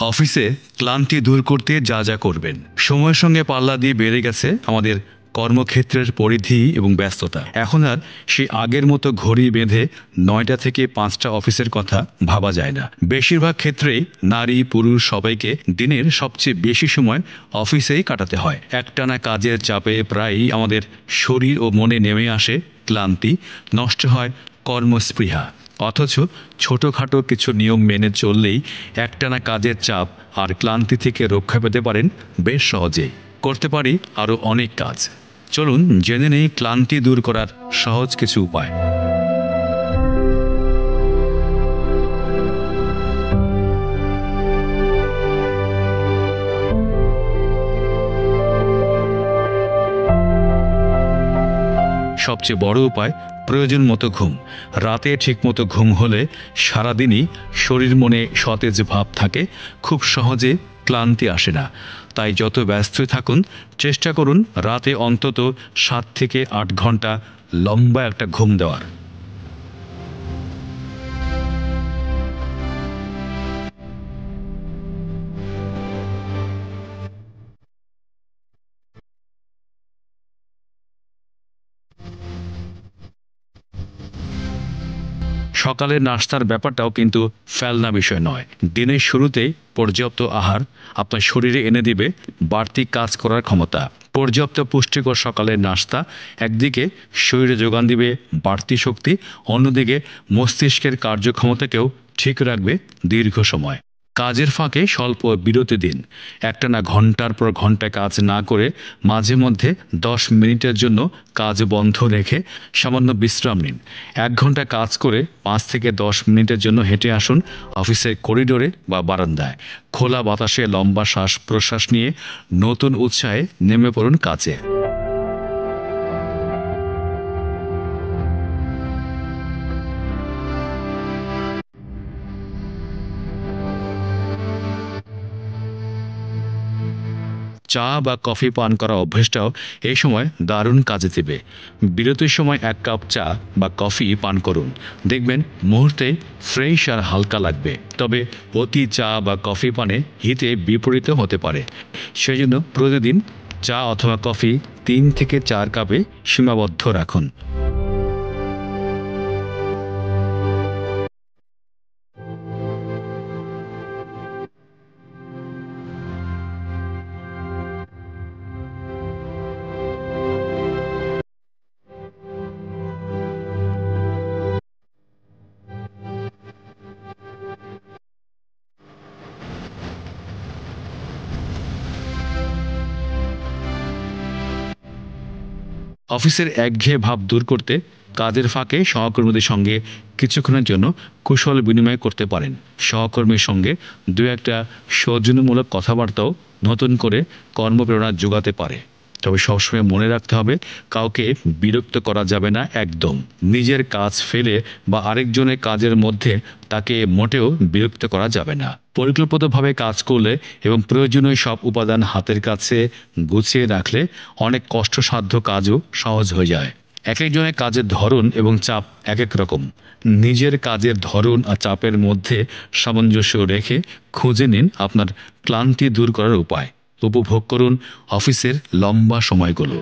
অফিসে ক্লান্তি দূর করতে যা যা করবেন। সময়ের সঙ্গে পাল্লা দিয়ে বেড়ে গেছে আমাদের কর্মক্ষেত্রের পরিধি এবং ব্যস্ততা। এখন আর সেই আগের মতো ঘড়ি বেঁধে 9টা থেকে 5টা অফিসের কথা ভাবা যায় না। বেশিরভাগ ক্ষেত্রেই নারী পুরুষ সবাইকে দিনের সবচেয়ে বেশি সময় অফিসেই কাটাতে হয়। একটানা কাজের চাপে প্রায়ই আমাদের শরীর ও মনে নেমে আসে ক্লান্তি, নষ্ট হয় কর্মস্পৃহা। অথচ ছোটোখাটো কিছু নিয়ম মেনে চললেই একটানা কাজের চাপ আর ক্লান্তি থেকে রক্ষা পেতে পারেন বেশ সহজেই। করতে পারি আরও অনেক কাজ। চলুন জেনে নেই ক্লান্তি দূর করার সহজ কিছু উপায়। সবচেয়ে বড় উপায় প্রয়োজন মতো ঘুম। রাতে ঠিকমতো ঘুম হলে সারাদিনই শরীর মনে সতেজ ভাব থাকে, খুব সহজে ক্লান্তি আসে না। তাই যত ব্যস্তই থাকুন, চেষ্টা করুন রাতে অন্তত 7 থেকে 8 ঘন্টা লম্বা একটা ঘুম দেওয়ার। সকালের নাস্তার ব্যাপারটাও কিন্তু ফেলনা বিষয় নয়। দিনের শুরুতেই পর্যাপ্ত আহার আপনার শরীরে এনে দিবে বাড়তি কাজ করার ক্ষমতা। পর্যাপ্ত পুষ্টিকর সকালের নাস্তা একদিকে শরীরে যোগান দিবে বাড়তি শক্তি, অন্যদিকে মস্তিষ্কের কার্যক্ষমতাকেও ঠিক রাখবে দীর্ঘ সময়। কাজের ফাঁকে স্বল্প বিরতি দিন। একটানা ঘন্টার পর ঘন্টা কাজ না করে মাঝে মধ্যে 10 মিনিটের জন্য কাজ বন্ধ রেখে সামান্য বিশ্রাম নিন। 1 ঘন্টা কাজ করে 5 থেকে 10 মিনিটের জন্য হেঁটে আসুন অফিসের করিডোরে বা বারান্দায়। খোলা বাতাসে লম্বা শ্বাস প্রশ্বাস নিয়ে নতুন উৎসাহে নেমে পড়ুন কাজে। চা বা কফি পান করা অভ্যেসটাও এই সময় দারুণ কাজে দেবে। বিরতির সময় 1 কাপ চা বা কফি পান করুন, দেখবেন মুহূর্তে ফ্রেশ আর হালকা লাগবে। তবে অতি চা বা কফি পানে হিতে বিপরীত হতে পারে। সেই জন্য প্রতিদিন চা অথবা কফি 3 থেকে 4 কাপে সীমাবদ্ধ রাখুন। অফিসের একঘেয়ে ভাব দূর করতে কাজের ফাঁকে সহকর্মীদের সঙ্গে কিছুক্ষণের জন্য কুশল বিনিময় করতে পারেন। সহকর্মীর সঙ্গে দু একটা সৌজন্যমূলক কথাবার্তাও নতুন করে কর্মপ্রেরণা যোগাতে পারে। তবে সবসময় মনে রাখতে হবে, কাউকে বিরক্ত করা যাবে না একদম। নিজের কাজ ফেলে বা আরেকজনের কাজের মধ্যে তাকে মোটেও বিরক্ত করা যাবে না। পরিকল্পিতভাবে কাজ করলে এবং প্রয়োজনীয় সব উপাদান হাতের কাছে গুছিয়ে রাখলে অনেক কষ্টসাধ্য কাজও সহজ হয়ে যায়। এক একজনের কাজের ধরন এবং চাপ এক এক রকম। নিজের কাজের ধরন আর চাপের মধ্যে সামঞ্জস্য রেখে খুঁজে নিন আপনার ক্লান্তি দূর করার উপায়। উপভোগ করুন অফিসের লম্বা সময়গুলো।